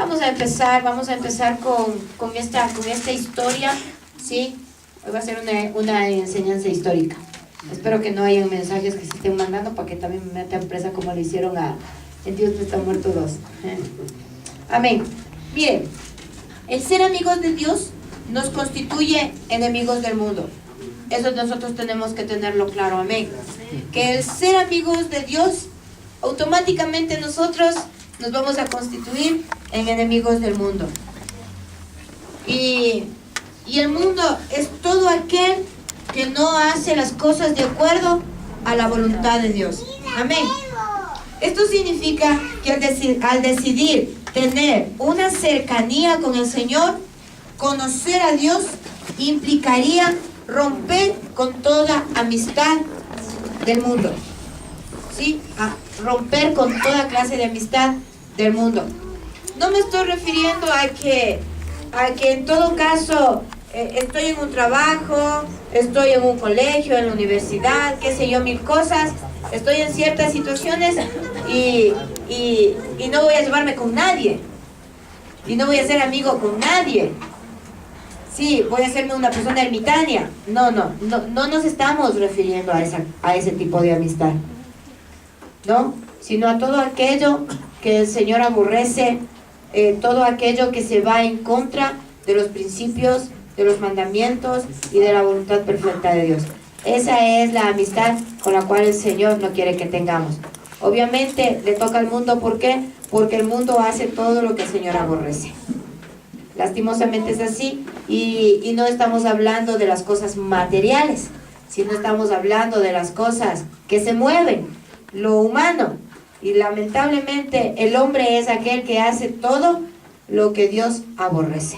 vamos a empezar con esta historia, ¿sí? Hoy va a ser una enseñanza histórica. Espero que no hayan mensajes que se estén mandando para que también me metan presa como le hicieron a En Dios no está muerto 2. Amén. Miren, el ser amigos de Dios nos constituye enemigos del mundo. Eso nosotros tenemos que tenerlo claro, amén. Que el ser amigos de Dios, automáticamente nosotros nos vamos a constituir en enemigos del mundo. Y el mundo es todo aquel que no hace las cosas de acuerdo a la voluntad de Dios. Amén. Esto significa que al decidir tener una cercanía con el Señor, conocer a Dios implicaría romper con toda amistad del mundo. ¿Sí? Romper con toda clase de amistad del mundo. No me estoy refiriendo a que en todo caso estoy en un trabajo, estoy en un colegio, en la universidad, qué sé yo, mil cosas, estoy en ciertas situaciones y no voy a llevarme con nadie, y no voy a ser amigo con nadie. Sí, voy a hacerme una persona ermitaña. No nos estamos refiriendo a ese tipo de amistad, ¿no? Sino a todo aquello que el Señor aborrece, todo aquello que se va en contra de los principios, de los mandamientos y de la voluntad perfecta de Dios. Esa es la amistad con la cual el Señor no quiere que tengamos. Obviamente le toca al mundo, ¿por qué? Porque el mundo hace todo lo que el Señor aborrece. Lastimosamente es así, y no estamos hablando de las cosas materiales, sino estamos hablando de las cosas que se mueven, lo humano. Y lamentablemente el hombre es aquel que hace todo lo que Dios aborrece.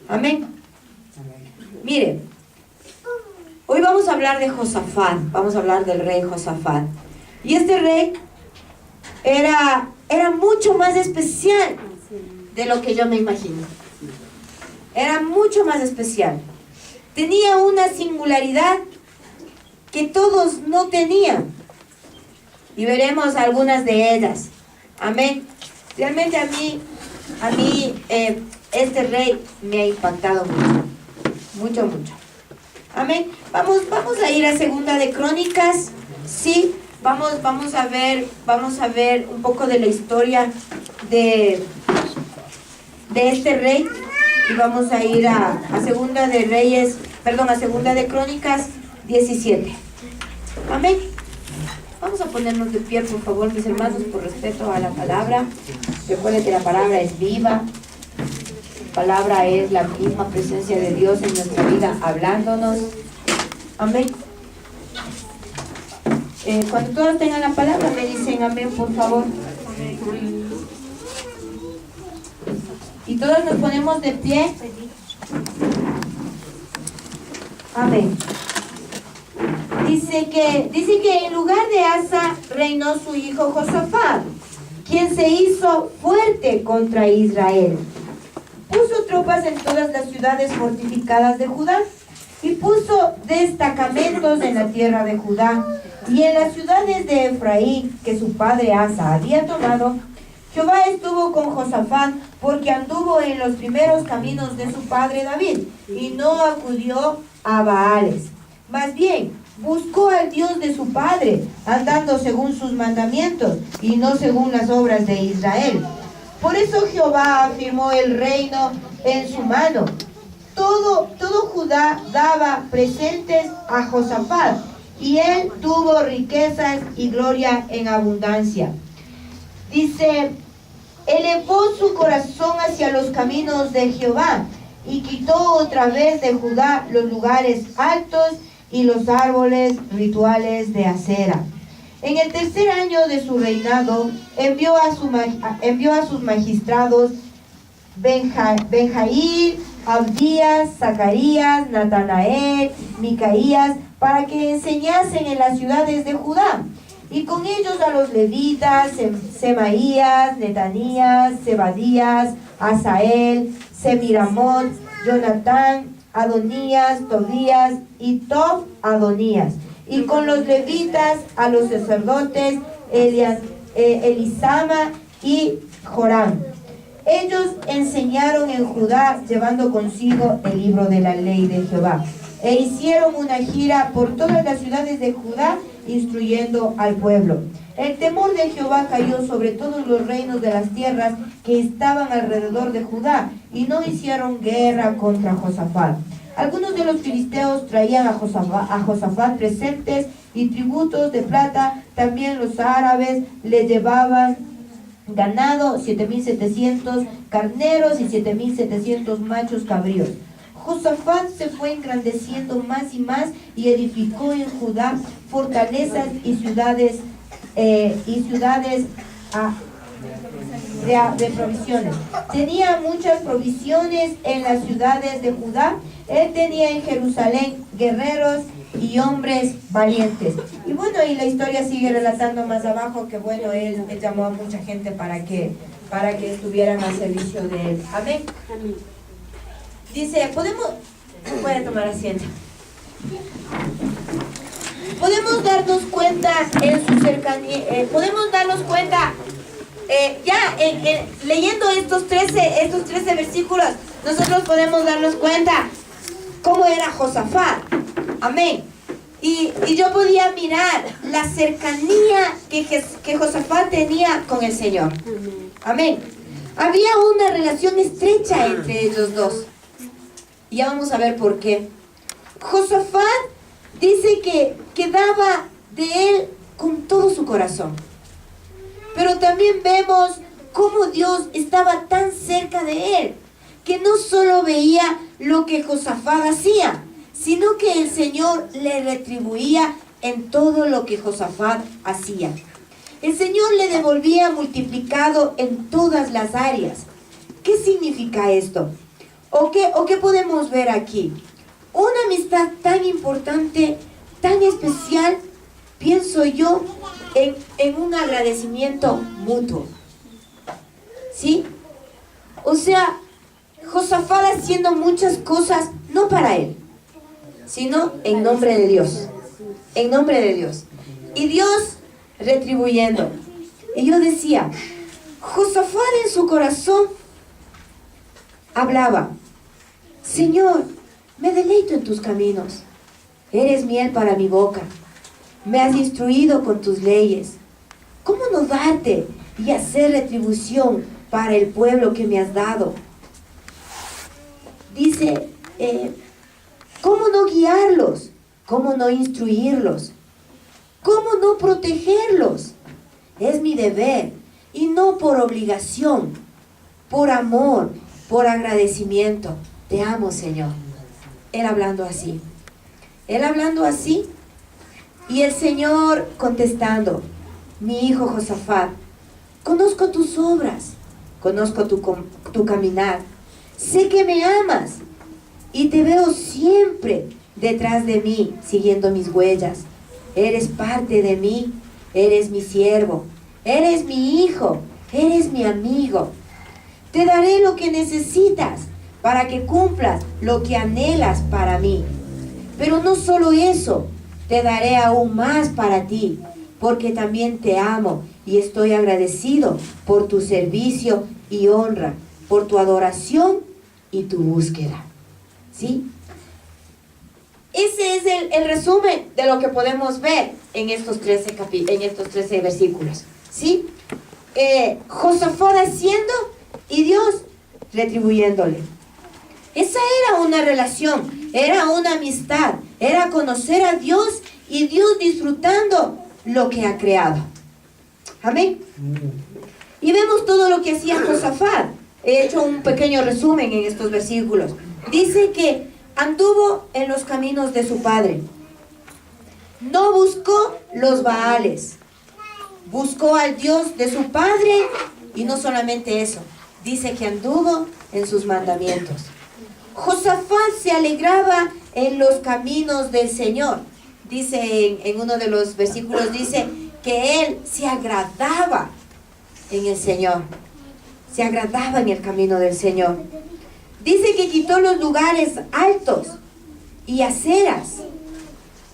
Amén. Mire, hoy vamos a hablar de Josafat, vamos a hablar del rey Josafat. Y este rey era mucho más especial de lo que yo me imagino. Era mucho más especial. Tenía una singularidad que todos no tenían. Y veremos algunas de ellas. Amén. Realmente a mí este rey me ha impactado mucho. Mucho. Amén. Vamos a ir a Segunda de Crónicas. Sí, vamos a ver un poco de la historia de este rey. Y vamos a ir a Segunda de Crónicas 17. Amén. Vamos a ponernos de pie, por favor, mis hermanos, por respeto a la palabra. Recuerden que la palabra es viva. La palabra es la misma presencia de Dios en nuestra vida, hablándonos. Amén. Cuando todos tengan la palabra, me dicen amén, por favor. Y todos nos ponemos de pie. Amén. Dice que en lugar de Asa reinó su hijo Josafat, quien se hizo fuerte contra Israel. Puso tropas en todas las ciudades fortificadas de Judá y puso destacamentos en la tierra de Judá y en las ciudades de Efraín que su padre Asa había tomado. Jehová estuvo con Josafat porque anduvo en los primeros caminos de su padre David y no acudió a Baales. Más bien, buscó al Dios de su padre, andando según sus mandamientos y no según las obras de Israel. Por eso Jehová afirmó el reino en su mano. Todo Judá daba presentes a Josafat y él tuvo riquezas y gloria en abundancia. Dice, elevó su corazón hacia los caminos de Jehová y quitó otra vez de Judá los lugares altos y los árboles rituales de acera. En el tercer año de su reinado envió a sus magistrados Benjaíl, Abdías, Zacarías, Natanael, Micaías, para que enseñasen en las ciudades de Judá, y con ellos a los levitas, Semaías, Netanías, Zebadías, Asael, Semiramot, Jonatán, Adonías, Tobías y Tob Adonías, y con los levitas a los sacerdotes Elisama y Joram. Ellos enseñaron en Judá, llevando consigo el libro de la ley de Jehová, e hicieron una gira por todas las ciudades de Judá, instruyendo al pueblo. El temor de Jehová cayó sobre todos los reinos de las tierras que estaban alrededor de Judá, y no hicieron guerra contra Josafat. Algunos de los filisteos traían a Josafat presentes y tributos de plata. También los árabes le llevaban ganado, 7,700 carneros y 7,700 machos cabríos. Josafat se fue engrandeciendo más y más y edificó en Judá fortalezas y ciudades de provisiones. Tenía muchas provisiones en las ciudades de Judá. Él tenía en Jerusalén guerreros y hombres valientes. Y bueno, y la historia sigue relatando más abajo que bueno, él llamó a mucha gente para que estuvieran al servicio de él. Amén. Amén. Dice, puede tomar asiento. Podemos darnos cuenta en su cercanía, leyendo estos 13 versículos, nosotros podemos darnos cuenta cómo era Josafat. Amén. Y yo podía mirar la cercanía que Josafat tenía con el Señor. Amén. Había una relación estrecha entre ellos dos. Y ya vamos a ver por qué. Josafat dice que daba de él con todo su corazón. Pero también vemos cómo Dios estaba tan cerca de él, que no solo veía lo que Josafat hacía, sino que el Señor le retribuía en todo lo que Josafat hacía. El Señor le devolvía multiplicado en todas las áreas. ¿Qué significa esto? ¿O qué podemos ver aquí? Una amistad tan importante, tan especial, pienso yo, en un agradecimiento mutuo. ¿Sí? O sea, Josafat haciendo muchas cosas, no para él, sino en nombre de Dios. En nombre de Dios. Y Dios retribuyendo. Y yo decía, Josafat en su corazón hablaba: Señor, me deleito en tus caminos. Eres miel para mi boca. Me has instruido con tus leyes. ¿Cómo no darte y hacer retribución para el pueblo que me has dado? Dice, ¿cómo no guiarlos? ¿Cómo no instruirlos? ¿Cómo no protegerlos? Es mi deber, y no por obligación, por amor, por agradecimiento. Te amo, Señor. Él hablando así. Él hablando así. Y el Señor contestando: mi hijo Josafat, conozco tus obras, conozco tu caminar. Sé que me amas y te veo siempre detrás de mí, siguiendo mis huellas. Eres parte de mí, eres mi siervo, eres mi hijo, eres mi amigo. Te daré lo que necesitas para que cumplas lo que anhelas para mí. Pero no solo eso, te daré aún más para ti, porque también te amo y estoy agradecido por tu servicio y honra, por tu adoración y tu búsqueda. ¿Sí? Ese es el resumen de lo que podemos ver en estos 13 versículos. ¿Sí? Josafat haciendo y Dios retribuyéndole. Esa era una relación, era una amistad, era conocer a Dios y Dios disfrutando lo que ha creado. Amén. Y vemos todo lo que hacía Josafat. He hecho un pequeño resumen en estos versículos. Dice que anduvo en los caminos de su padre. No buscó los Baales. Buscó al Dios de su padre, y no solamente eso. Dice que anduvo en sus mandamientos. Josafat se alegraba en los caminos del Señor. Dice en uno de los versículos, dice que él se agradaba en el Señor. Se agradaba en el camino del Señor. Dice que quitó los lugares altos y aceras.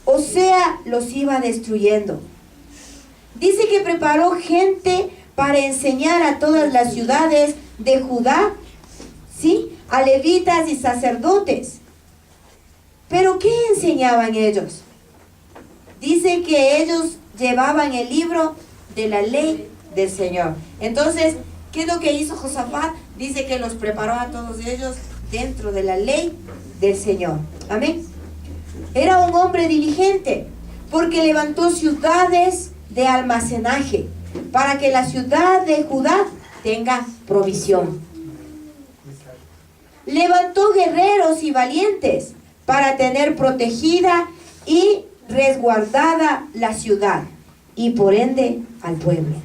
O sea, los iba destruyendo. Dice que preparó gente para enseñar a todas las ciudades de Judá, ¿sí?, a levitas y sacerdotes. ¿Pero qué enseñaban ellos? Dice que ellos llevaban el libro de la ley del Señor. Entonces, ¿qué es lo que hizo Josafat? Dice que los preparó a todos ellos dentro de la ley del Señor. Amén. Era un hombre diligente, porque levantó ciudades de almacenaje, para que la ciudad de Judá tenga provisión. Levantó guerreros y valientes, para tener protegida y resguardada la ciudad, y por ende al pueblo.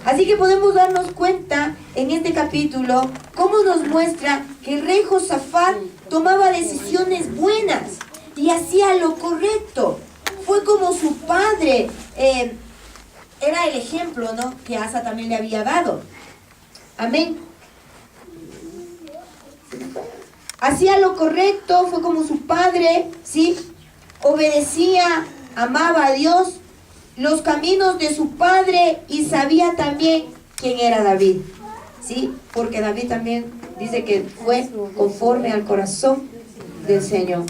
Así que podemos darnos cuenta en este capítulo cómo nos muestra que el rey Josafat tomaba decisiones buenas y hacía lo correcto. Fue como su padre, era el ejemplo, ¿no?, que Asa también le había dado. Amén. Hacía lo correcto, fue como su padre, ¿sí? Obedecía, amaba a Dios, los caminos de su padre, y sabía también quién era David, ¿sí? Porque David también dice que fue conforme al corazón del Señor.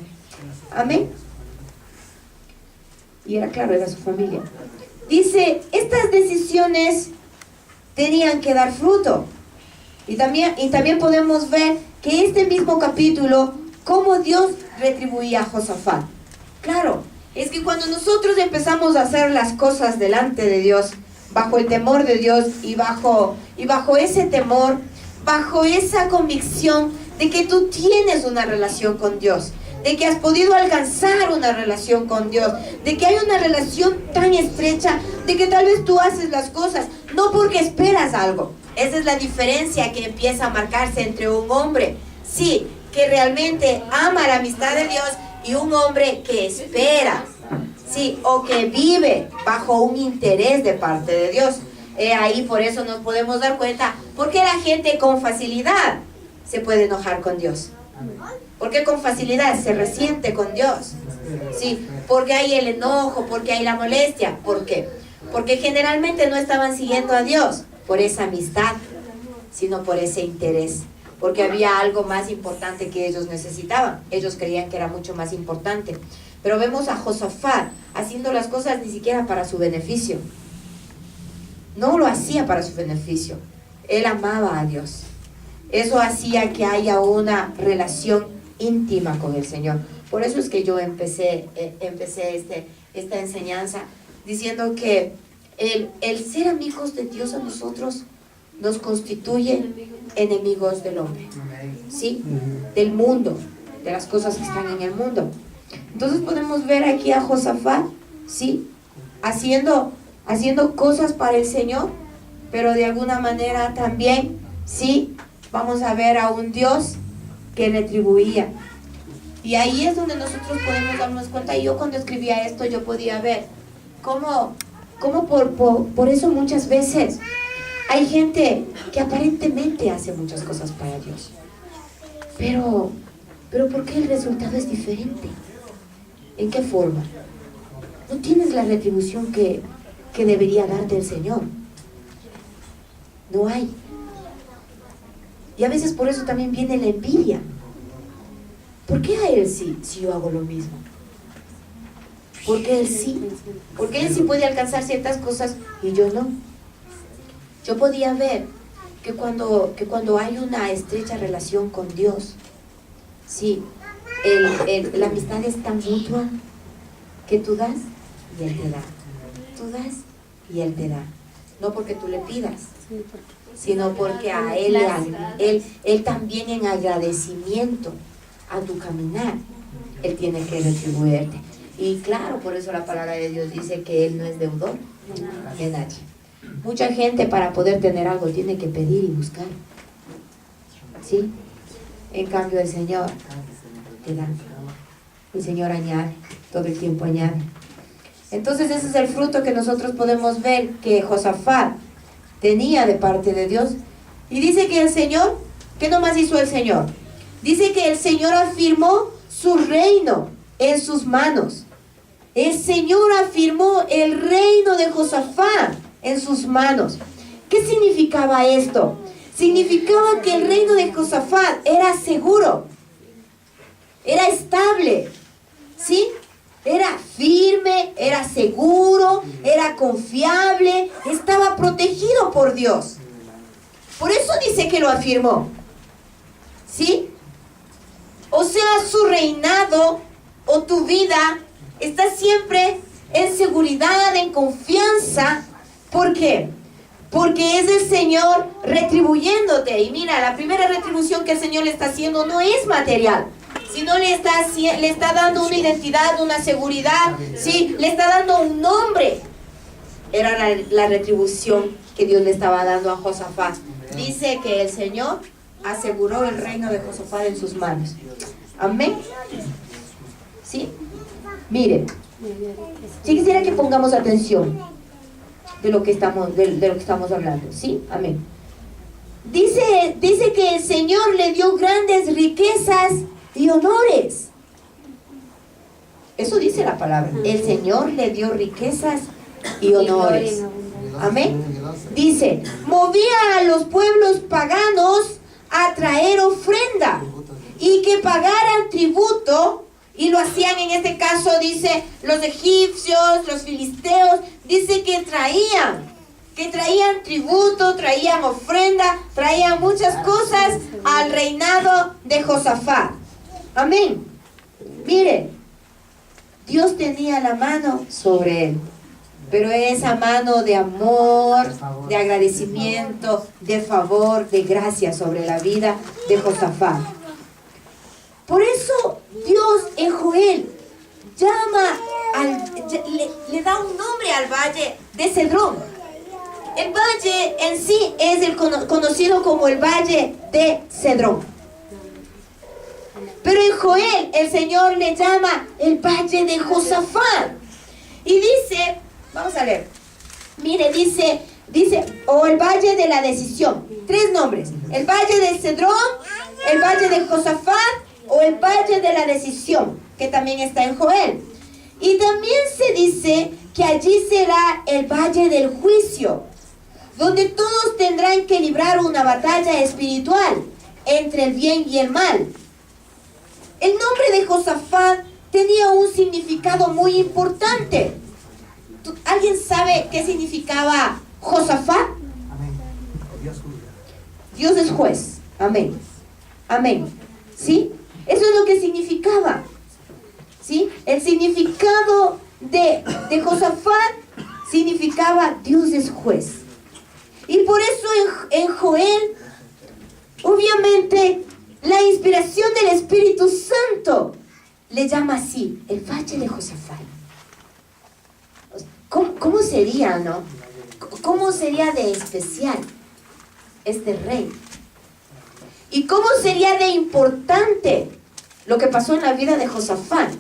Amén. Y era claro, era su familia. Dice, estas decisiones tenían que dar fruto. Y también podemos ver que este mismo capítulo, cómo Dios retribuía a Josafat. Claro, es que cuando nosotros empezamos a hacer las cosas delante de Dios, bajo el temor de Dios y bajo ese temor, bajo esa convicción de que tú tienes una relación con Dios, de que has podido alcanzar una relación con Dios, de que hay una relación tan estrecha, de que tal vez tú haces las cosas no porque esperas algo. Esa es la diferencia que empieza a marcarse entre un hombre, sí, que realmente ama la amistad de Dios, y un hombre que espera, sí, o que vive bajo un interés de parte de Dios. Ahí por eso nos podemos dar cuenta por qué la gente con facilidad se puede enojar con Dios. Porque con facilidad se resiente con Dios. Sí, porque hay el enojo, porque hay la molestia. ¿Por qué? Porque generalmente no estaban siguiendo a Dios por esa amistad, sino por ese interés. Porque había algo más importante que ellos necesitaban. Ellos creían que era mucho más importante. Pero vemos a Josafat haciendo las cosas ni siquiera para su beneficio. No lo hacía para su beneficio. Él amaba a Dios. Eso hacía que haya una relación íntima con el Señor. Por eso es que yo empecé esta enseñanza diciendo que el ser amigos de Dios a nosotros nos constituye enemigos del hombre, ¿sí? Del mundo, de las cosas que están en el mundo. Entonces podemos ver aquí a Josafat, ¿sí?, haciendo cosas para el Señor, pero de alguna manera también, ¿sí?, vamos a ver a un Dios que retribuía. Y ahí es donde nosotros podemos darnos cuenta. Y yo cuando escribía esto, yo podía ver cómo por eso muchas veces hay gente que aparentemente hace muchas cosas para Dios, pero ¿por qué el resultado es diferente? ¿En qué forma? No tienes la retribución que debería darte el Señor. No hay. Y a veces por eso también viene la envidia. ¿Por qué a él sí, si yo hago lo mismo? ¿Por qué él sí? Porque él sí puede alcanzar ciertas cosas y yo no. Yo podía ver que cuando hay una estrecha relación con Dios, sí, la amistad es tan mutua que tú das y Él te da. Tú das y Él te da. No porque tú le pidas, sino porque a Él también en agradecimiento a tu caminar, Él tiene que retribuirte. Y claro, por eso la palabra de Dios dice que Él no es deudor de nadie. Mucha gente para poder tener algo tiene que pedir y buscar, ¿sí? En cambio el Señor te da. El Señor añade, todo el tiempo añade. Entonces ese es el fruto que nosotros podemos ver que Josafat tenía de parte de Dios. Y dice que el Señor, ¿qué nomás hizo el Señor? Dice que el Señor afirmó su reino en sus manos. El Señor afirmó el reino de Josafat en sus manos. ¿Qué significaba esto? significaba que el reino de Josafat era seguro, era estable, ¿sí? Era firme, era seguro, era confiable, estaba protegido por Dios. Por eso dice que lo afirmó, ¿sí? O sea, su reinado o tu vida está siempre en seguridad, en confianza. ¿Por qué? Porque es el Señor retribuyéndote. Y mira, la primera retribución que el Señor le está haciendo no es material, sino le está dando una identidad, una seguridad, ¿sí? Le está dando un nombre. Era la retribución que Dios le estaba dando a Josafat. Dice que el Señor aseguró el reino de Josafat en sus manos. Amén. ¿Sí? Mire, si quisiera que pongamos atención de lo que estamos hablando, ¿sí? Amén. Dice que el Señor le dio grandes riquezas y honores. Eso dice la palabra. El Señor le dio riquezas y honores. Amén. Dice, movía a los pueblos paganos a traer ofrenda y que pagaran tributo, y lo hacían en este caso, dice, los egipcios, los filisteos, dice que traían tributo, traían ofrenda, traían muchas cosas al reinado de Josafat. Amén. Mire, Dios tenía la mano sobre él, pero esa mano de amor, de agradecimiento, de favor, de gracia sobre la vida de Josafat. Por eso Dios en Joel le da un nombre al valle de Cedrón. El valle en sí es conocido como el valle de Cedrón. Pero en Joel el Señor le llama el valle de Josafat. Y dice, vamos a leer. Mire, dice, o el valle de la decisión. 3 nombres. El valle de Cedrón, el valle de Josafat o el valle de la decisión, que también está en Joel. Y también se dice que allí será el valle del juicio, donde todos tendrán que librar una batalla espiritual entre el bien y el mal. El nombre de Josafat tenía un significado muy importante. ¿Alguien sabe qué significaba Josafat? Amén. Dios es juez. Amén. Amén. ¿Sí? Eso es lo que significaba. ¿Sí? El significado de Josafat significaba Dios es juez. Y por eso en Joel, obviamente, la inspiración del Espíritu Santo le llama así, el valle de Josafat. ¿Cómo sería, no? ¿Cómo sería de especial este rey? ¿Y cómo sería de importante lo que pasó en la vida de Josafat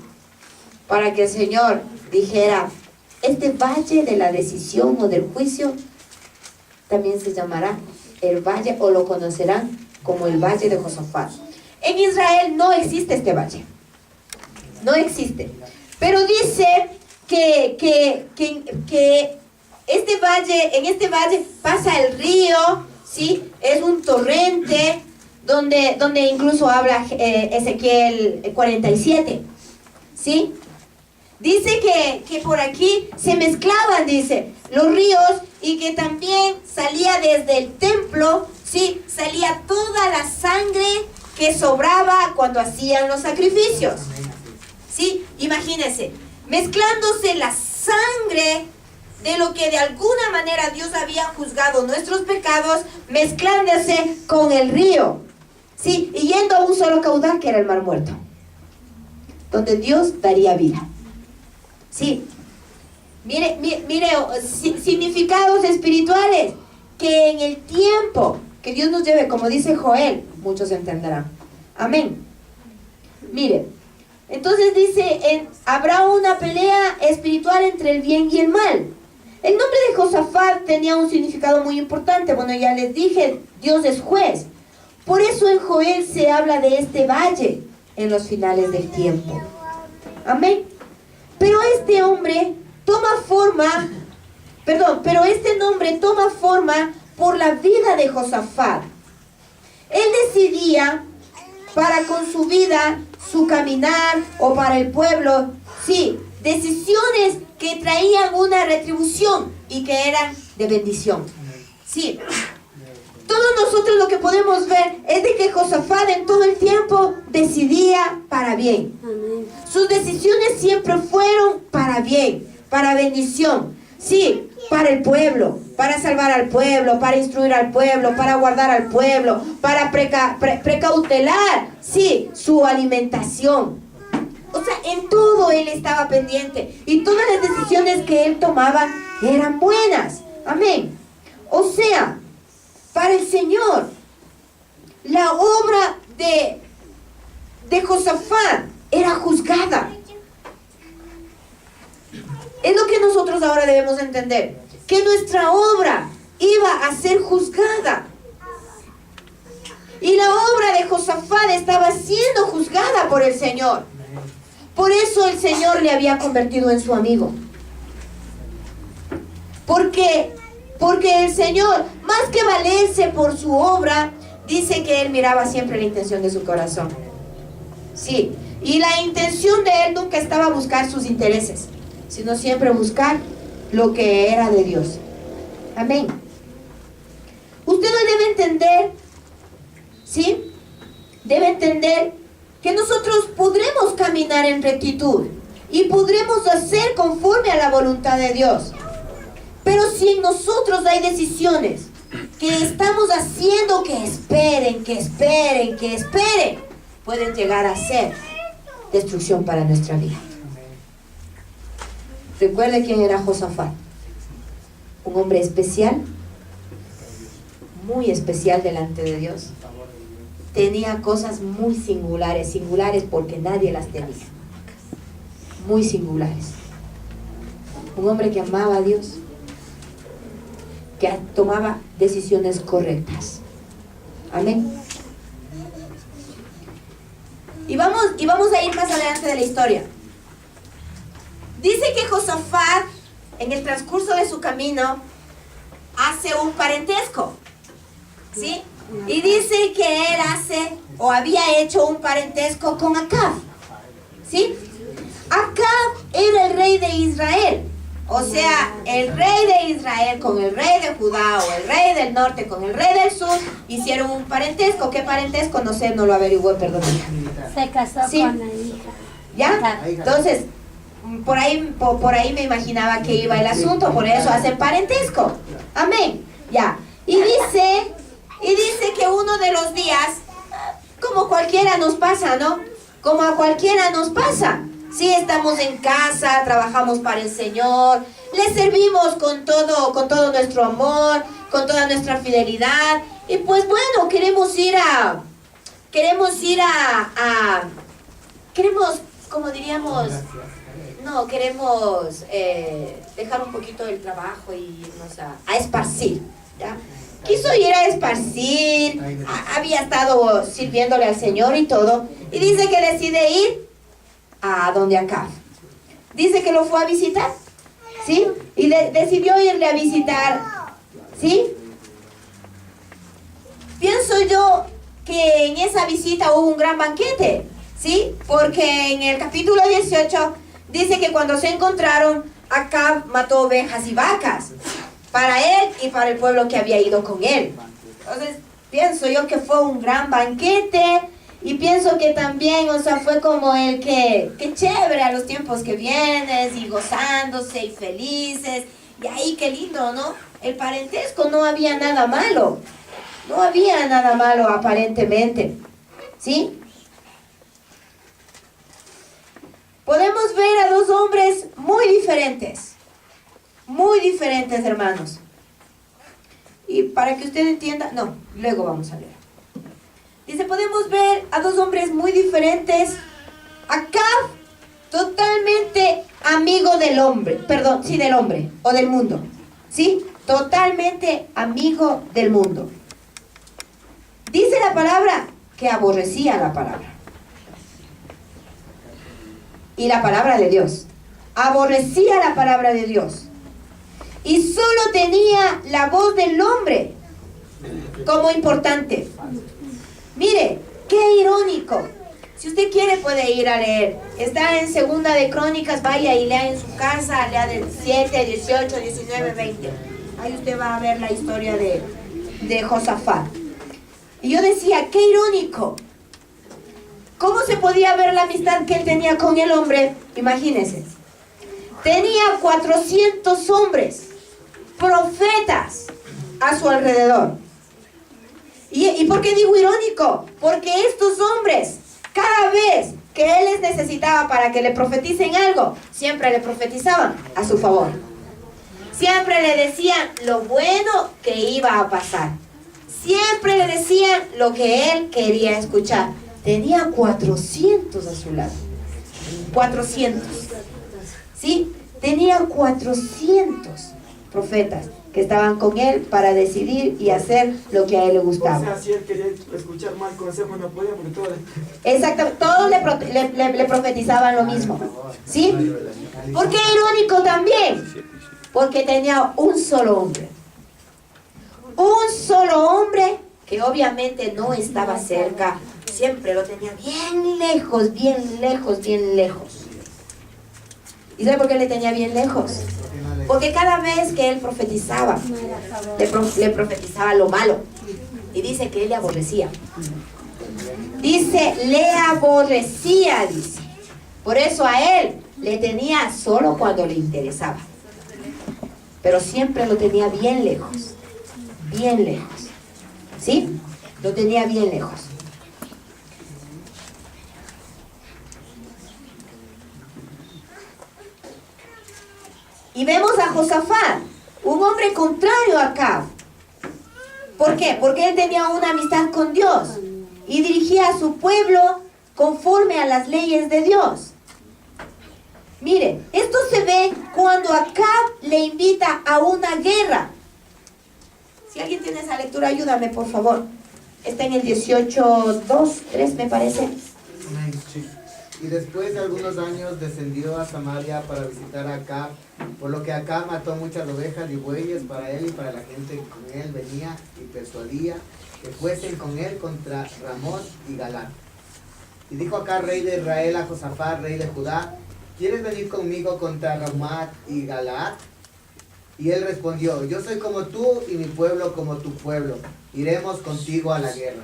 para que el Señor dijera, este valle de la decisión o del juicio también se llamará el valle, o lo conocerán como el valle de Josafat? En Israel no existe este valle, no existe, pero dice que este valle, en este valle pasa el río, ¿sí? Es un torrente donde incluso habla Ezequiel 47, ¿sí? Dice que por aquí se mezclaban, dice, los ríos, y que también salía desde el templo, ¿sí? Salía toda la sangre que sobraba cuando hacían los sacrificios, ¿sí? Imagínense, mezclándose la sangre de lo que de alguna manera Dios había juzgado nuestros pecados, mezclándose con el río, ¿sí? Y yendo a un solo caudal, que era el Mar Muerto, donde Dios daría vida. Sí, mire, significados espirituales que en el tiempo que Dios nos lleve, como dice Joel, muchos entenderán. Amén. Mire, entonces dice, habrá una pelea espiritual entre el bien y el mal. El nombre de Josafat tenía un significado muy importante. Bueno, ya les dije, Dios es juez. Por eso en Joel se habla de este valle en los finales del tiempo. Amén. Pero este nombre toma forma por la vida de Josafat, hacía para con su vida, su caminar o para el pueblo. Sí, decisiones que traían una retribución y que eran de bendición. Sí, todos nosotros lo que podemos ver es de que Josafat en todo el tiempo decidía para bien. Sus decisiones siempre fueron para bien, para bendición. Sí, para el pueblo, para salvar al pueblo, para instruir al pueblo, para guardar al pueblo, para precautelar, sí, su alimentación. O sea, en todo él estaba pendiente y todas las decisiones que él tomaba eran buenas. Amén. O sea, para el Señor, la obra de Josafat era juzgada. Es lo que nosotros ahora debemos entender, que nuestra obra iba a ser juzgada. Y la obra de Josafat estaba siendo juzgada por el Señor. Por eso el Señor le había convertido en su amigo. Porque el Señor, más que valerse por su obra, dice que Él miraba siempre la intención de su corazón. Sí, y la intención de Él nunca estaba buscar sus intereses, sino siempre buscar lo que era de Dios. Amén. Usted hoy debe entender, ¿sí? Debe entender que nosotros podremos caminar en rectitud y podremos hacer conforme a la voluntad de Dios. Pero si en nosotros hay decisiones que estamos haciendo que esperen, pueden llegar a ser destrucción para nuestra vida. Recuerde quién era Josafat. Un hombre especial, muy especial delante de Dios. Tenía cosas muy singulares porque nadie las tenía. Muy singulares. Un hombre que amaba a Dios, que tomaba decisiones correctas. Amén. Y vamos a ir más adelante de la historia. Dice que Josafat, en el transcurso de su camino, hace un parentesco, ¿sí? Y dice que él hace o había hecho un parentesco con Acab, ¿sí? Acab era el rey de Israel. O sea, el rey de Israel con el rey de Judá, o el rey del norte con el rey del sur, hicieron un parentesco. ¿Qué parentesco? No sé, no lo averigué, perdón. Se casó ¿sí? con la hija. ¿Ya? Entonces, por ahí me imaginaba que iba el asunto, por eso hacen parentesco. Amén. Ya. Y dice que uno de los días, como cualquiera nos pasa, ¿no? Como a cualquiera nos pasa. Sí, estamos en casa, trabajamos para el Señor, le servimos con todo nuestro amor, con toda nuestra fidelidad. Y pues bueno, queremos, como diríamos, no, queremos dejar un poquito del trabajo y irnos a esparcir, ¿ya? Quiso ir a esparcir, había estado sirviéndole al Señor y todo, y dice que decide ir a donde Acab. Dice que lo fue a visitar, ¿sí? Y decidió irle a visitar, ¿sí? Pienso yo que en esa visita hubo un gran banquete, ¿sí? Porque en el capítulo 18 dice que cuando se encontraron, Acab mató ovejas y vacas para él y para el pueblo que había ido con él. Entonces, pienso yo que fue un gran banquete. Y pienso que también, o sea, fue como el que chévere a los tiempos que vienes y gozándose y felices. Y ahí qué lindo, ¿no? El parentesco, no había nada malo. No había nada malo aparentemente. ¿Sí? Podemos ver a dos hombres muy diferentes. Muy diferentes, hermanos. Y para que usted entienda, no, luego vamos a leer. Dice, podemos ver a dos hombres muy diferentes. Acab, totalmente amigo del hombre, perdón, sí, del hombre, o del mundo, ¿sí? Totalmente amigo del mundo. Dice la palabra que aborrecía la palabra. Y la palabra de Dios. Aborrecía la palabra de Dios. Y solo tenía la voz del hombre como importante. Mire, irónico. Si usted quiere puede ir a leer. Está en Segunda de Crónicas, vaya y lea en su casa, lea del 7, 18, 19, 20. Ahí usted va a ver la historia de Josafat. Y yo decía, qué irónico. ¿Cómo se podía ver la amistad que él tenía con el hombre? Imagínense. Tenía 400 hombres, profetas, a su alrededor. ¿Y por qué digo irónico? Porque estos hombres, cada vez que él les necesitaba para que le profeticen algo, siempre le profetizaban a su favor. Siempre le decían lo bueno que iba a pasar. Siempre le decían lo que él quería escuchar. Tenía 400 a su lado. 400. ¿Sí? Tenía 400 profetas que estaban con él para decidir y hacer lo que a él le gustaba. O sea, si él quería escuchar mal consejo no podía porque todo... Exactamente, todos le profetizaban lo mismo. ¿Sí? ¿Por qué irónico también? Porque tenía un solo hombre. Un solo hombre que obviamente no estaba cerca. Siempre lo tenía bien lejos, bien lejos, bien lejos. ¿Y sabe por qué le tenía bien lejos? Porque cada vez que él profetizaba, le profetizaba lo malo. Y dice que él le aborrecía. Dice, le aborrecía, dice. Por eso a él le tenía solo cuando le interesaba. Pero siempre lo tenía bien lejos. Bien lejos. ¿Sí? Lo tenía bien lejos. Y vemos a Josafat, un hombre contrario a Acab. ¿Por qué? Porque él tenía una amistad con Dios y dirigía a su pueblo conforme a las leyes de Dios. Mire, esto se ve cuando Acab le invita a una guerra. Si alguien tiene esa lectura, ayúdame, por favor. Está en el 18:2-3, me parece. Sí. Y después de algunos años descendió a Samaria para visitar a Acab, por lo que Acab mató muchas ovejas y bueyes para él y para la gente que con él venía y persuadía que fuesen con él contra Ramot y Galaad. Y dijo Acab, rey de Israel, a Josafat, rey de Judá, ¿quieres venir conmigo contra Ramot y Galaad? Y él respondió, yo soy como tú y mi pueblo como tu pueblo, iremos contigo a la guerra.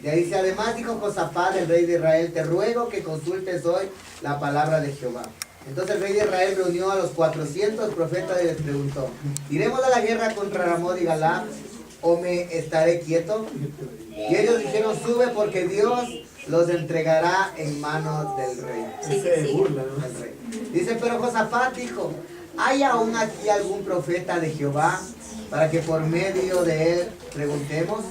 Y ahí dice, además dijo Josafat, el rey de Israel, te ruego que consultes hoy la palabra de Jehová. Entonces el rey de Israel reunió a los 400 profetas y les preguntó, ¿iremos a la guerra contra Ramot y Galaad o me estaré quieto? Y ellos dijeron, sube porque Dios los entregará en manos del rey. Sí. Del rey. Dice, pero Josafat dijo, ¿hay aún aquí algún profeta de Jehová para que por medio de él preguntemos?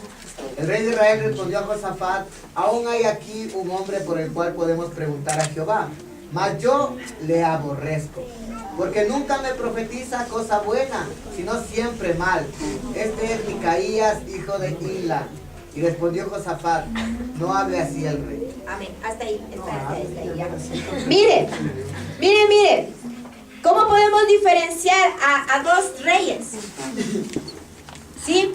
El rey de Israel respondió a Josafat, aún hay aquí un hombre por el cual podemos preguntar a Jehová, mas yo le aborrezco, porque nunca me profetiza cosa buena, sino siempre mal. Este es Micaías, hijo de Imla. Y respondió Josafat, no hable así el rey. Amén. Hasta ahí. Hasta ahí ya. Mire. ¿Cómo podemos diferenciar a dos reyes? ¿Sí?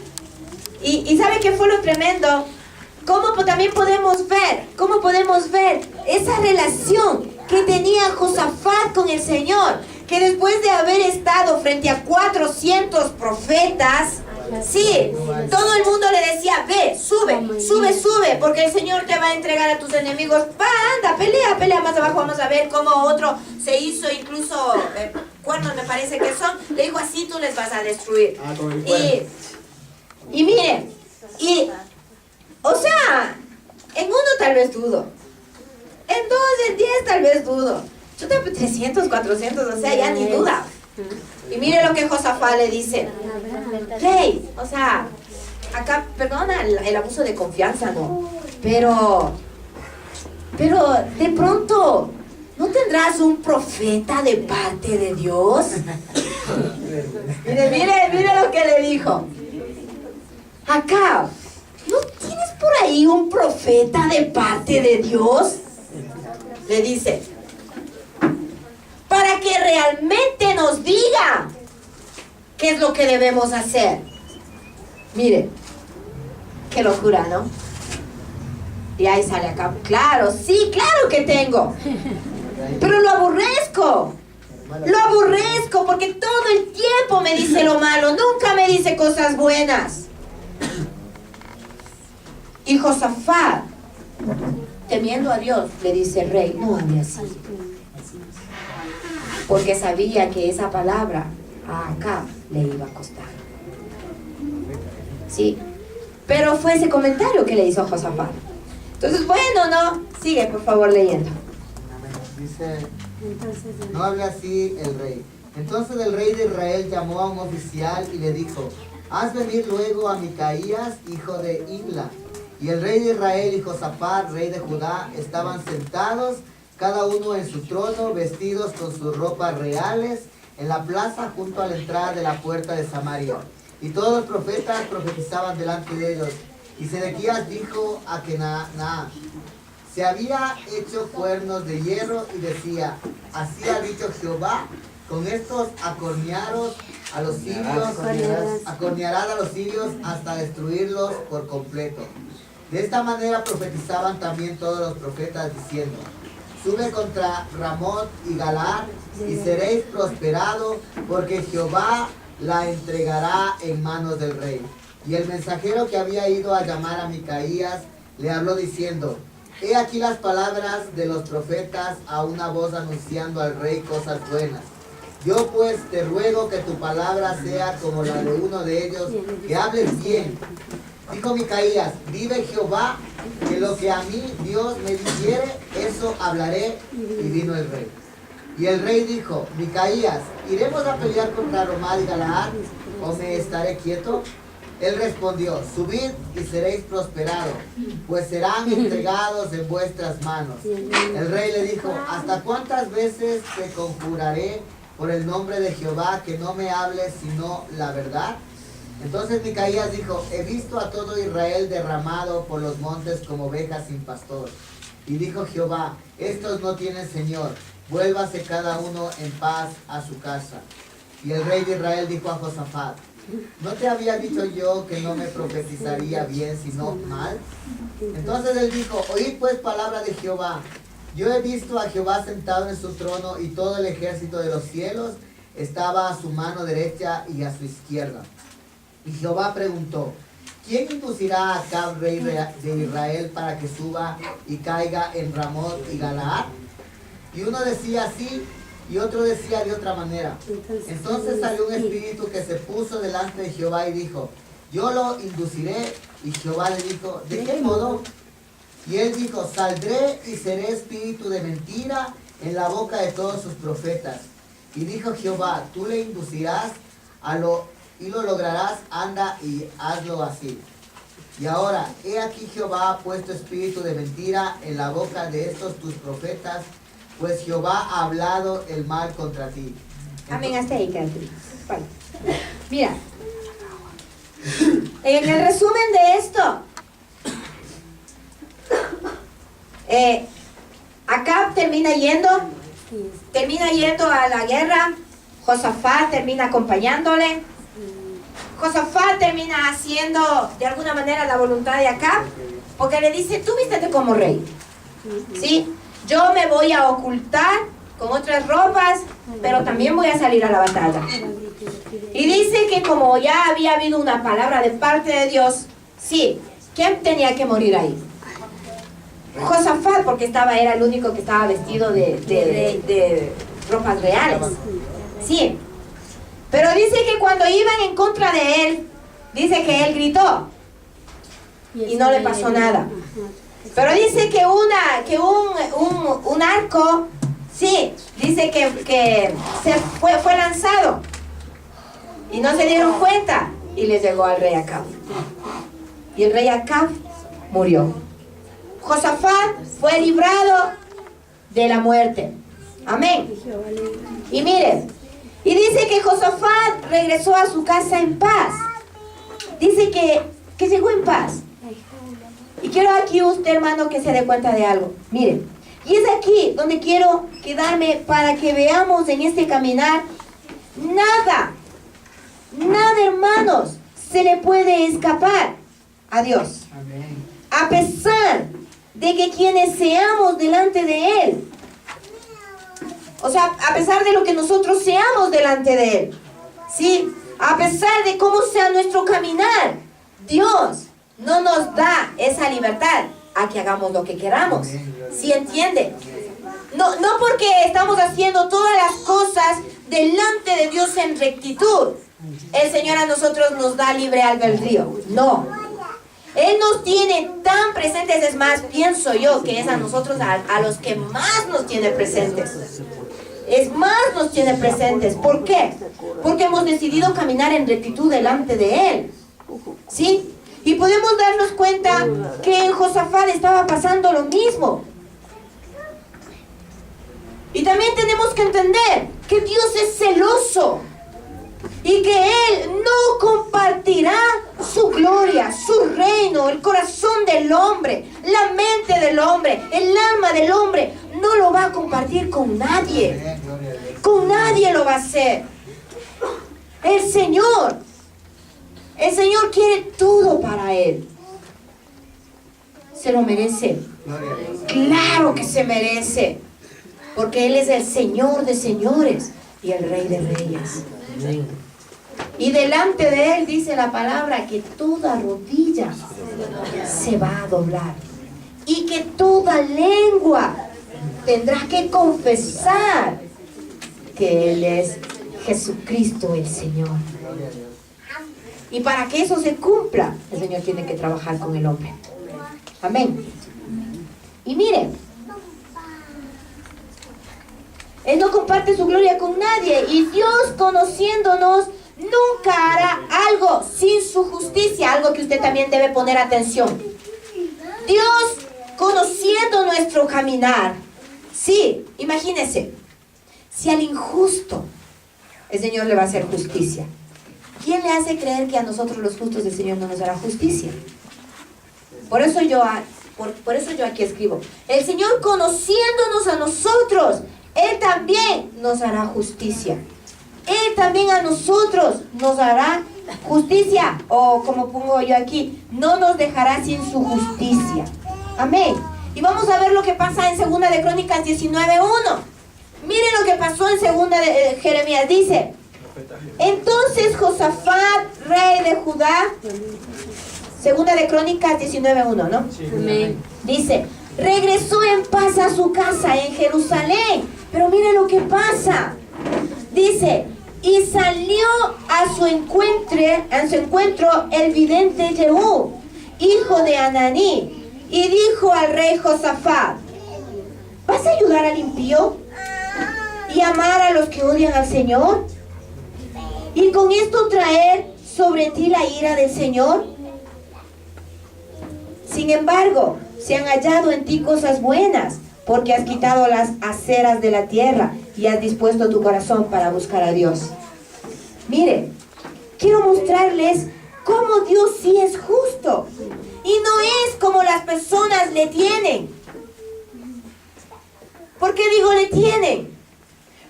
Y ¿sabe qué fue lo tremendo? También podemos ver esa relación que tenía Josafat con el Señor, que después de haber estado frente a 400 profetas, sí, todo el mundo le decía, ve, sube, porque el Señor te va a entregar a tus enemigos. Va, anda, pelea, más abajo vamos a ver cómo otro se hizo incluso, cuernos me parece que son, le dijo, así tú les vas a destruir. Y mire, o sea, en uno tal vez dudo, en 2, en 10 tal vez dudo, yo tengo 300, 400, o sea, ya ni duda. Y mire lo que Josafat le dice, rey, o sea, acá, perdona el abuso de confianza, ¿no? Pero de pronto, ¿no tendrás un profeta de parte de Dios? Mire lo que le dijo. Acá, ¿no tienes por ahí un profeta de parte de Dios? Le dice, para que realmente nos diga qué es lo que debemos hacer. Mire, qué locura, ¿no? Y ahí sale acá, claro, sí, claro que tengo. Pero lo aborrezco. Lo aborrezco porque todo el tiempo me dice lo malo, nunca me dice cosas buenas. Y Josafat, temiendo a Dios, le dice: rey, no hable así. Porque sabía que esa palabra a Acab le iba a costar. Sí, pero fue ese comentario que le hizo Josafat. Entonces, bueno, no, sigue por favor leyendo. Dice: no hable así el rey. Entonces el rey de Israel llamó a un oficial y le dijo: haz venir luego a Micaías, hijo de Imla. Y el rey de Israel y Josafat, rey de Judá, estaban sentados, cada uno en su trono, vestidos con sus ropas reales, en la plaza junto a la entrada de la puerta de Samaria. Y todos los profetas profetizaban delante de ellos. Y Sedequías dijo a Kenaná: se había hecho cuernos de hierro, y decía: así ha dicho Jehová, con estos acornearos a los sirios, acornearán a los sirios hasta destruirlos por completo. De esta manera profetizaban también todos los profetas, diciendo: sube contra Ramot y Galaad, y seréis prosperados, porque Jehová la entregará en manos del rey. Y el mensajero que había ido a llamar a Micaías le habló diciendo: he aquí las palabras de los profetas a una voz anunciando al rey cosas buenas. Yo pues te ruego que tu palabra sea como la de uno de ellos, que hables bien. Dijo Micaías: vive Jehová, que lo que a mí Dios me dijere, eso hablaré. Y vino el rey. Y el rey dijo: Micaías, ¿iremos a pelear contra Ramot y Galaad, o me estaré quieto? Él respondió: subid y seréis prosperados, pues serán entregados en vuestras manos. El rey le dijo: ¿hasta cuántas veces te conjuraré por el nombre de Jehová que no me hables sino la verdad? Entonces Micaías dijo: he visto a todo Israel derramado por los montes como ovejas sin pastor. Y dijo Jehová: estos no tienen señor, vuélvase cada uno en paz a su casa. Y el rey de Israel dijo a Josafat: ¿no te había dicho yo que no me profetizaría bien sino mal? Entonces él dijo: oíd pues palabra de Jehová. Yo he visto a Jehová sentado en su trono, y todo el ejército de los cielos estaba a su mano derecha y a su izquierda. Y Jehová preguntó: ¿quién inducirá a Acab, rey de Israel, para que suba y caiga en Ramot y Galaad? Y uno decía así, y otro decía de otra manera. Entonces salió un espíritu que se puso delante de Jehová y dijo: yo lo induciré. Y Jehová le dijo: ¿de qué modo? Y él dijo: saldré y seré espíritu de mentira en la boca de todos sus profetas. Y dijo Jehová: tú le inducirás y lo lograrás, anda y hazlo así. Y ahora, he aquí Jehová ha puesto espíritu de mentira en la boca de estos tus profetas, pues Jehová ha hablado el mal contra ti. Amén, hasta ahí, Catherine. Vale. Mira, en el resumen de esto, Acab termina yendo a la guerra. Josafat termina acompañándole. Josafat termina haciendo de alguna manera la voluntad de Acab, porque le dice: tú vístete como rey, ¿sí? Yo me voy a ocultar con otras ropas, pero también voy a salir a la batalla. Y dice que como ya había habido una palabra de parte de Dios, sí, ¿quién tenía que morir ahí? Josafat, porque era el único que estaba vestido de ropas reales. Sí. Pero dice que cuando iban en contra de él, dice que él gritó y no le pasó nada. Pero dice que un arco, sí, dice que fue lanzado y no se dieron cuenta y le llegó al rey Acab. Y el rey Acab murió. Josafat fue librado de la muerte. Amén. Y miren, y dice que Josafat regresó a su casa en paz. Dice que llegó en paz. Y quiero aquí usted, hermano, que se dé cuenta de algo. Miren, y es aquí donde quiero quedarme para que veamos en este caminar. Nada, hermanos, se le puede escapar a Dios. Amén. A pesar de que quienes seamos delante de Él, o sea, a pesar de lo que nosotros seamos delante de Él, ¿sí? A pesar de cómo sea nuestro caminar, Dios no nos da esa libertad a que hagamos lo que queramos. ¿Sí entiende? No porque estamos haciendo todas las cosas delante de Dios en rectitud, el Señor a nosotros nos da libre albedrío. No. Él nos tiene tan presentes, es más, pienso yo que es a nosotros a los que más nos tiene presentes. Es más nos tiene presentes. ¿Por qué? Porque hemos decidido caminar en rectitud delante de Él. ¿Sí? Y podemos darnos cuenta que en Josafat estaba pasando lo mismo. Y también tenemos que entender que Dios es celoso y que Él no compartirá su gloria, su reino, el corazón del hombre, la mente del hombre, el alma del hombre. No lo va a compartir con nadie. Con nadie lo va a hacer. El Señor quiere todo para Él. ¿Se lo merece? Claro que se merece. Porque Él es el Señor de señores y el Rey de reyes. Y delante de Él dice la palabra que toda rodilla se va a doblar. Y que toda lengua tendrá que confesar que Él es Jesucristo el Señor. Y para que eso se cumpla, el Señor tiene que trabajar con el hombre. Amén. Y miren, Él no comparte su gloria con nadie. Y Dios, conociéndonos, nunca hará algo sin su justicia. Algo que usted también debe poner atención. Dios, conociendo nuestro caminar. Sí, imagínese. Si al injusto el Señor le va a hacer justicia, ¿quién le hace creer que a nosotros los justos el Señor no nos hará justicia? Por eso yo aquí escribo. El Señor, conociéndonos a nosotros, Él también nos hará justicia. Él también a nosotros nos hará justicia. O como pongo yo aquí, no nos dejará sin su justicia. Amén. Y vamos a ver lo que pasa en 2 de Crónicas 19:1. Miren lo que pasó en 2 de Jeremías. Dice: entonces Josafat, rey de Judá, 2 de Crónicas 19:1, ¿no? Amén. Dice: regresó en paz a su casa en Jerusalén. Pero miren lo que pasa. Dice: y salió a su encuentro el vidente Jehú, hijo de Ananí, y dijo al rey Josafat: ¿vas a ayudar al impío y amar a los que odian al Señor? ¿Y con esto traer sobre ti la ira del Señor? Sin embargo, se han hallado en ti cosas buenas, porque has quitado las aceras de la tierra y has dispuesto tu corazón para buscar a Dios. Mire, quiero mostrarles cómo Dios sí es justo y no es como las personas le tienen. ¿Por qué digo le tienen?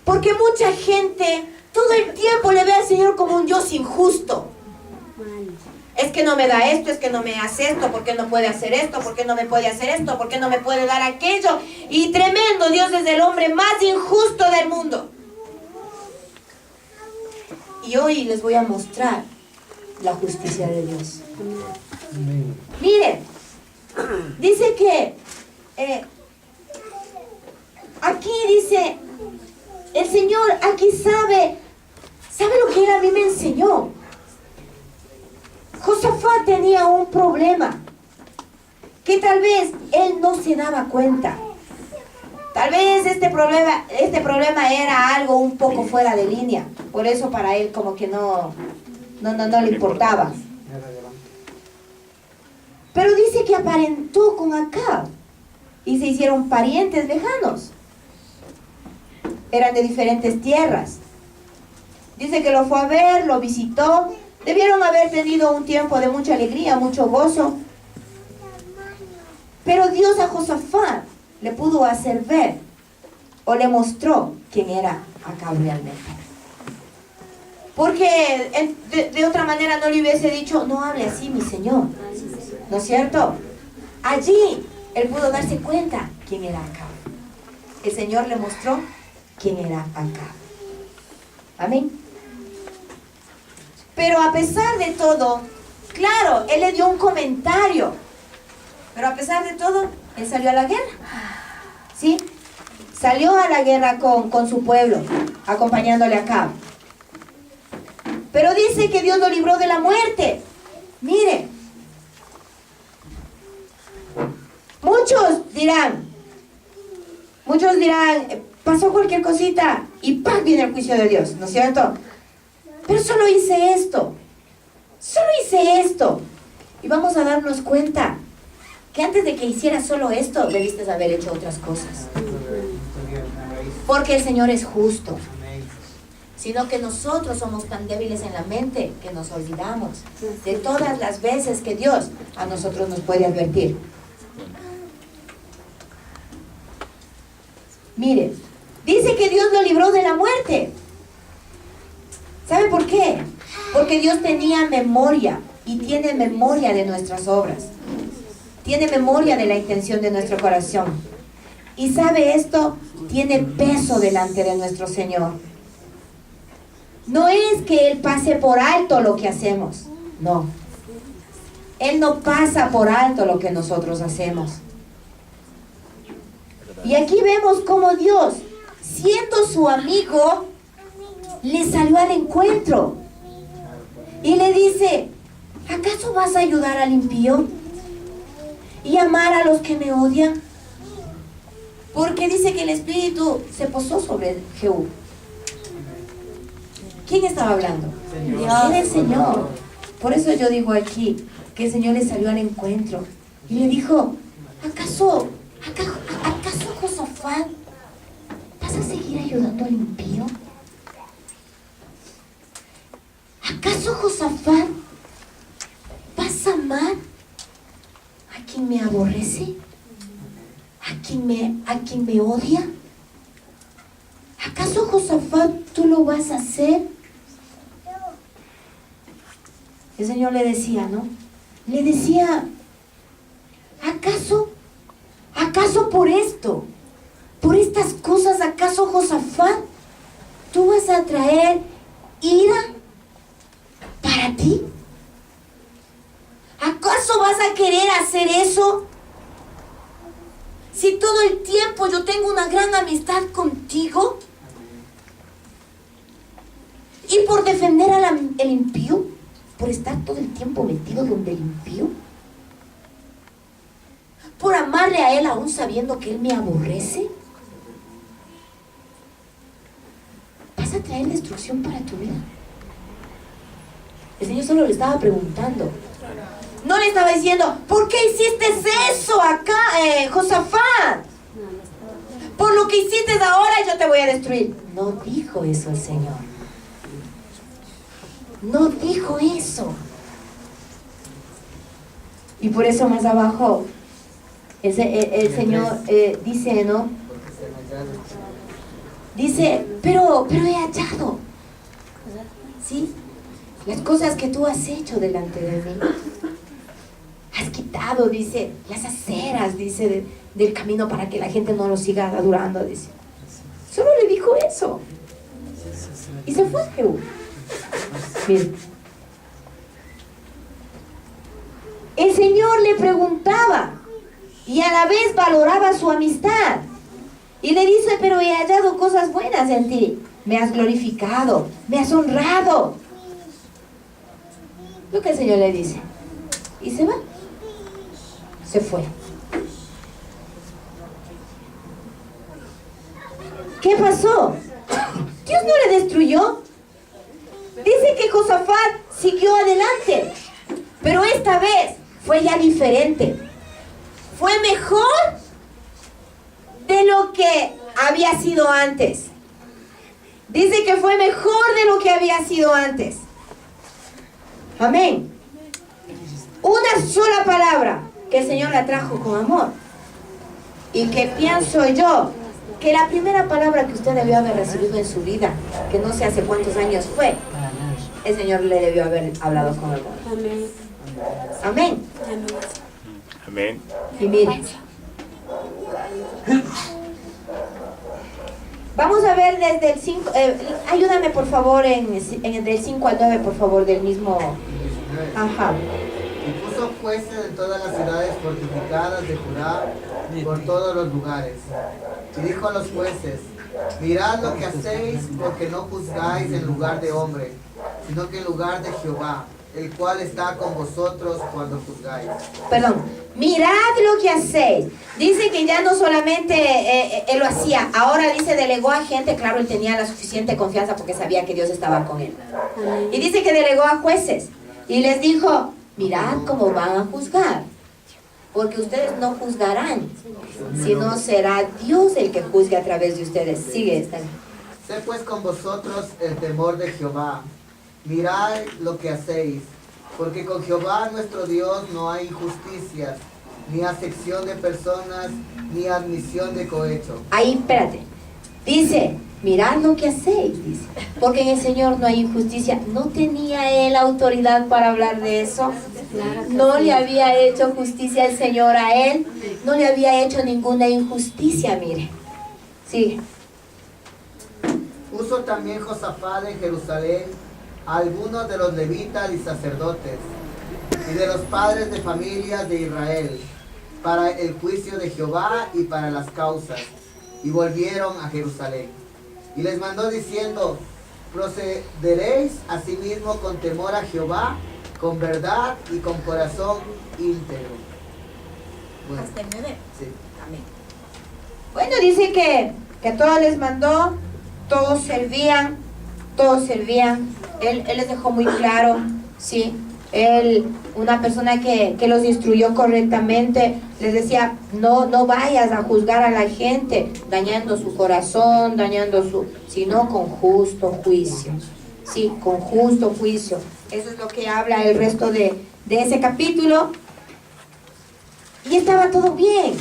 Porque mucha gente todo el tiempo le ve al Señor como un Dios injusto. Es que no me da esto, es que no me hace esto, ¿por qué no puede hacer esto? ¿Por qué no me puede hacer esto? ¿Por qué no me puede dar aquello? Y tremendo, Dios es el hombre más injusto del mundo. Y hoy les voy a mostrar la justicia de Dios. Miren, dice que aquí dice, el Señor aquí sabe lo que Él a mí me enseñó. Josafat tenía un problema que tal vez él no se daba cuenta. Tal vez este problema era algo un poco fuera de línea. Por eso para él como que no le importaba. Pero dice que aparentó con Acab y se hicieron parientes lejanos. Eran de diferentes tierras. Dice que lo fue a ver, lo visitó. Debieron haber tenido un tiempo de mucha alegría, mucho gozo. Pero Dios a Josafat le pudo hacer ver o le mostró quién era Acab realmente. Porque de otra manera no le hubiese dicho: no hable así, mi señor. ¿No es cierto? Allí él pudo darse cuenta quién era Acab. El Señor le mostró quién era Acab. Amén. Pero a pesar de todo, claro, él le dio un comentario. Pero a pesar de todo, él salió a la guerra. ¿Sí? Salió a la guerra con su pueblo, acompañándole a Acab. Pero dice que Dios lo libró de la muerte. Mire, muchos dirán, pasó cualquier cosita y ¡pam! Viene el juicio de Dios, ¿no es cierto? Pero solo hice esto. Y vamos a darnos cuenta que antes de que hicieras solo esto, debiste haber hecho otras cosas. Porque el Señor es justo. Sino que nosotros somos tan débiles en la mente que nos olvidamos de todas las veces que Dios a nosotros nos puede advertir. Mire, dice que Dios lo libró de la muerte. ¿Sabe por qué? Porque Dios tenía memoria y tiene memoria de nuestras obras. Tiene memoria de la intención de nuestro corazón. Y sabe esto, tiene peso delante de nuestro Señor. No es que Él pase por alto lo que hacemos. No. Él no pasa por alto lo que nosotros hacemos. Y aquí vemos cómo Dios, siendo su amigo, le salió al encuentro. Y le dice, ¿acaso vas a ayudar al impío? ¿Y amar a los que me odian? Porque dice que el Espíritu se posó sobre Jehú. ¿Quién estaba hablando? Era el Señor. Por eso yo digo aquí que el Señor le salió al encuentro y le dijo, ¿acaso Josafat vas a seguir ayudando al impío? ¿Acaso Josafat vas a amar a quien me aborrece? ¿A quien me odia? ¿Acaso Josafat tú lo vas a hacer? El Señor le decía, ¿no? Le decía, ¿acaso por esto, por estas cosas, acaso Josafat, tú vas a traer ira para ti? ¿Acaso vas a querer hacer eso? Si todo el tiempo yo tengo una gran amistad contigo, y por defender al impío, por estar todo el tiempo metido donde el impío, por amarle a él aún sabiendo que él me aborrece, ¿vas a traer destrucción para tu vida? El Señor solo le estaba preguntando. No le estaba diciendo, ¿por qué hiciste eso acá, Josafat? Por lo que hiciste ahora yo te voy a destruir. No dijo eso el Señor. No dijo eso. Y por eso más abajo el Señor dice, ¿no? Dice, pero he hallado, ¿sí? Las cosas que tú has hecho delante de mí. Has quitado, dice, las aceras, dice, del camino para que la gente no lo siga adorando, dice. Solo le dijo eso. Y se fue Jehú. Miren. El Señor le preguntaba y a la vez valoraba su amistad. Y le dice, pero he hallado cosas buenas en ti. Me has glorificado, me has honrado. Lo que el Señor le dice. Y se va. Se fue. ¿Qué pasó? Dios no le destruyó. Dice que Josafat siguió adelante. Pero esta vez fue ya diferente. Fue mejor de lo que había sido antes. Dice que fue mejor de lo que había sido antes. Amén. Una sola palabra que el Señor la trajo con amor. Y que pienso yo que la primera palabra que usted debió haber recibido en su vida, que no sé hace cuántos años fue, el Señor le debió haber hablado con amor. Amén. Amén. Amén. Y mire, Vamos a ver desde el 5, ayúdame por favor del 5 al 9, por favor, del mismo. 19. Ajá. Y puso jueces en todas las ciudades fortificadas de Judá, por todos los lugares. Y dijo a los jueces: mirad lo que hacéis, porque no juzgáis en lugar de hombre, sino que en lugar de Jehová, el cual está con vosotros cuando juzgáis. Perdón, mirad lo que hacéis. Dice que ya no solamente él lo hacía, ahora dice delegó a gente, claro, él tenía la suficiente confianza porque sabía que Dios estaba con él. Y dice que delegó a jueces y les dijo, mirad cómo van a juzgar, porque ustedes no juzgarán, sino será Dios el que juzgue a través de ustedes. Sigue esta. Sé pues con vosotros el temor de Jehová. Mirad lo que hacéis, porque con Jehová nuestro Dios no hay injusticias, ni acepción de personas, ni admisión de cohecho. Ahí, espérate. Dice, mirad lo que hacéis, dice. Porque en el Señor no hay injusticia. ¿No tenía él autoridad para hablar de eso? No le había hecho justicia el Señor a él. No le había hecho ninguna injusticia, mire. Sigue. Puso también Josafat en Jerusalén a algunos de los levitas y sacerdotes, y de los padres de familias de Israel, para el juicio de Jehová y para las causas. Y volvieron a Jerusalén. Y les mandó diciendo, procederéis asimismo con temor a Jehová, con verdad y con corazón íntegro. Bueno, Hasta el 9. sí. Amén. Bueno, dice que a todos les mandó, todos servían. Él les dejó muy claro, sí. Él, una persona que los instruyó correctamente, les decía, no vayas a juzgar a la gente, dañando su corazón, sino con justo juicio. Sí, con justo juicio. Eso es lo que habla el resto de ese capítulo. Y estaba todo bien.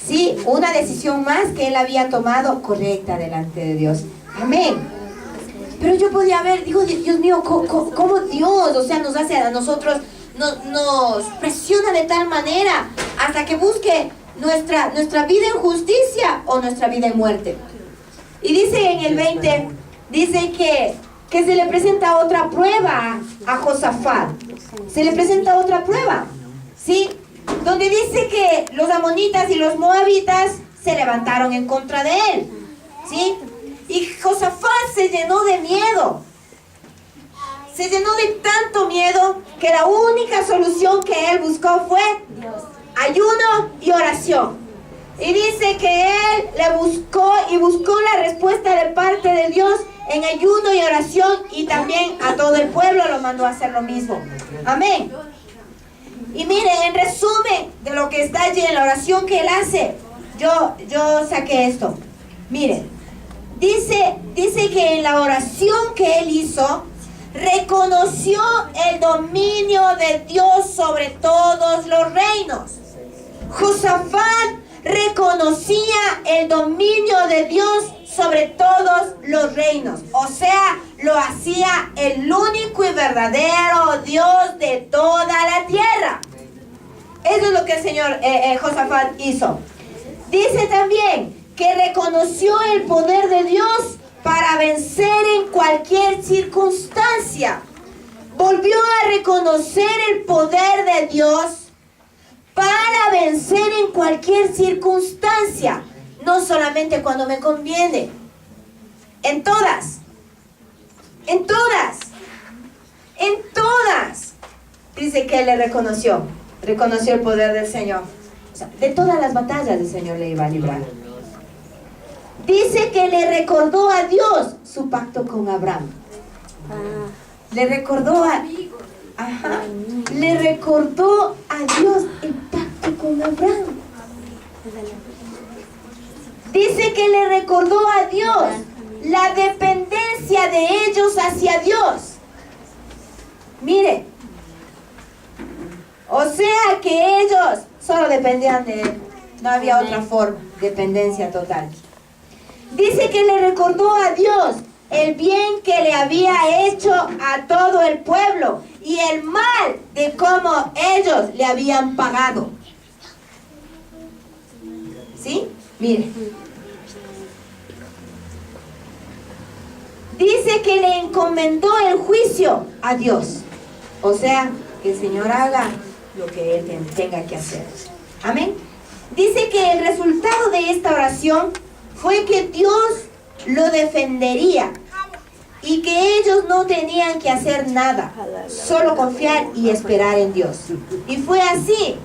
Sí, una decisión más que él había tomado correcta delante de Dios. Amén. Pero yo podía ver, digo, Dios mío, ¿cómo Dios, o sea, nos hace a nosotros, nos presiona de tal manera hasta que busque nuestra vida en justicia o nuestra vida en muerte? Y dice en el 20, dice que se le presenta otra prueba a Josafat. Se le presenta otra prueba, ¿sí? Donde dice que los amonitas y los moabitas se levantaron en contra de él, ¿sí? Y Josafat se llenó de miedo. Se llenó de tanto miedo que la única solución que él buscó fue ayuno y oración. Y dice que él buscó la respuesta de parte de Dios en ayuno y oración, y también a todo el pueblo lo mandó a hacer lo mismo. Amén. Y miren, en resumen de lo que está allí en la oración que él hace, yo saqué esto. Miren, dice que en la oración que él hizo, reconoció el dominio de Dios sobre todos los reinos. Josafat reconocía el dominio de Dios sobre todos los reinos. O sea, lo hacía el único y verdadero Dios de toda la tierra. Eso es lo que el señor Josafat hizo. Dice también que reconoció el poder de Dios para vencer en cualquier circunstancia. Volvió a reconocer el poder de Dios para vencer en cualquier circunstancia. No solamente cuando me conviene. En todas. Dice que él le reconoció el poder del Señor. O sea, de todas las batallas el Señor le iba a librar. Dice que le recordó a Dios su pacto con Abraham. Le recordó a Dios el pacto con Abraham. Dice que le recordó a Dios la dependencia de ellos hacia Dios. Mire, o sea que ellos solo dependían de él. No había otra forma, dependencia total. Dice que le recordó a Dios el bien que le había hecho a todo el pueblo y el mal de cómo ellos le habían pagado. ¿Sí? Mire. Dice que le encomendó el juicio a Dios. O sea, que el Señor haga lo que Él tenga que hacer. Amén. Dice que el resultado de esta oración fue que Dios lo defendería y que ellos no tenían que hacer nada, solo confiar y esperar en Dios. Y fue así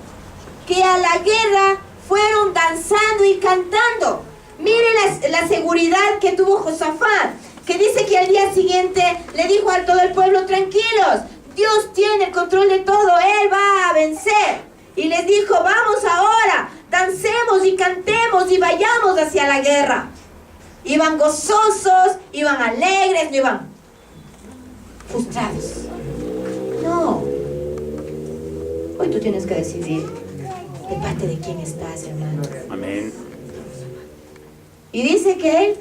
que a la guerra fueron danzando y cantando. Miren la seguridad que tuvo Josafat, que dice que al día siguiente le dijo a todo el pueblo: tranquilos, Dios tiene el control de todo, Él va a vencer. Y les dijo: vamos ahora, dancemos y cantemos y vayamos hacia la guerra. Iban gozosos, iban alegres, no iban frustrados. No. Hoy tú tienes que decidir de parte de quién estás, hermano. Amén. Y dice que él